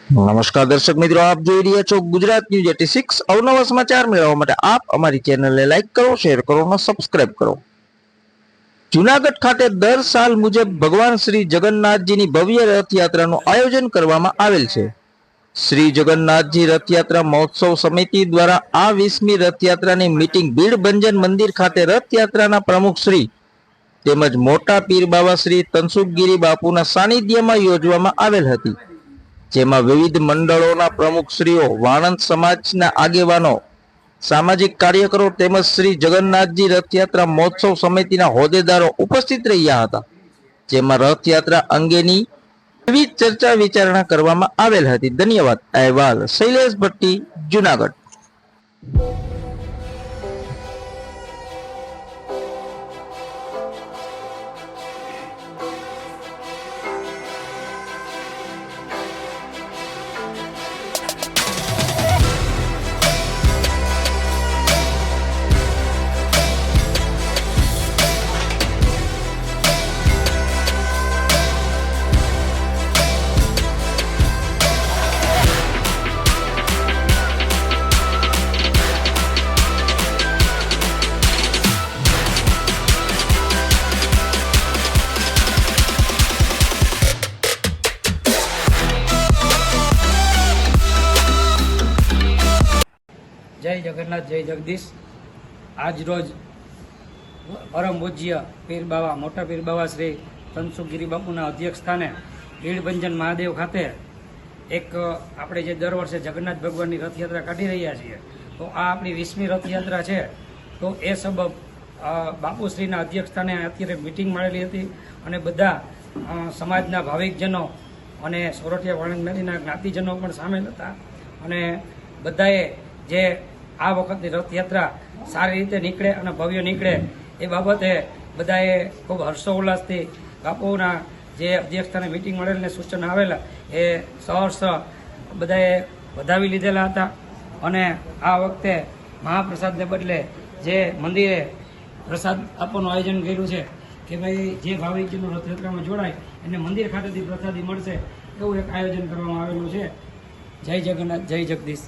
નમસ્કાર દર્શક મિત્રો, આપ જોઈ રહ્યા છો ગુજરાત ન્યૂઝ 86। અવનવા સમાચાર મેળવવા માટે આપ અમારી ચેનલને લાઈક કરો, શેર કરો અને સબસ્ક્રાઇબ કરો। જૂનાગઢ ખાતે દર સાલ મુજબ ભગવાન શ્રી જગન્નાથજીની ભવ્ય રથયાત્રાનું આયોજન કરવામાં આવેલ છે। શ્રી જગન્નાથજી રથયાત્રા મહોત્સવ સમિતિ દ્વારા આ 20મી રથયાત્રાની મીટિંગ ભીડભંજન મંદિર ખાતે રથયાત્રાના પ્રમુખ શ્રી તેમજ મોટા પીર બાબા શ્રી તનસુખગીરી બાપુના સાનિધ્યમાં યોજવામાં આવેલ હતી, જેમાં વિવિધ મંડળોના પ્રમુખશ્રીઓ, વાણંદ સમાજના આગેવાનો, સામાજિક કાર્યકરો તેમજ શ્રી જગન્નાથજી રથયાત્રા મહોત્સવ સમિતિના હોદ્દેદારો ઉપસ્થિત રહ્યા હતા, જેમાં રથયાત્રા અંગેની વિવિધ ચર્ચા વિચારણા કરવામાં આવેલ હતી। ધન્યવાદ। અહેવાલ શૈલેષ ભટ્ટી, જૂનાગઢ। जय जगन्नाथ जय जगदीश। आज रोज परम पूज्य पीर बाबा मोटा पीर बाबा श्री तनसुखगिरी बापूना अध्यक्ष स्थाने भीड़भंजन महादेव खाते एक आपणे जे दर वर्षे जगन्नाथ भगवाननी रथयात्रा काढी रह्या छीए, तो आ आपणी 20મી रथयात्रा छे। तो ए सबब बापूश्रीना अध्यक्ष स्थाने अत्यारे मीटिंग मळेली हती अने बधा समाजना भाविकजनो अने सोरठिया वाणंद मेलीना ज्ञातिजनो पण सामेल हता अने बधाए जे आ वखतनी रथयात्रा सारी रीते निकळे अने भव्य निकळे ए बाबते बधाए खूब हर्षोल्लासथी बापूना जे अध्यक्षस्थाने मीटिंग मळेलने सूचन आवेला ए सहर्ष बधाए વધાવી લીધેલા હતા અને આ વખતે મહાપ્રસાદને બદલે જે મંદિરે પ્રસાદ આપવાનું આયોજન કર્યું છે કે ભાઈ જે ભાવિકજનો રથયાત્રામાં જોડાય એને મંદિર ખાતેથી પ્રસાદી મળશે એવું એક આયોજન કરવામાં આવેલું છે। જય જગન્નાથ જય જગદીશ।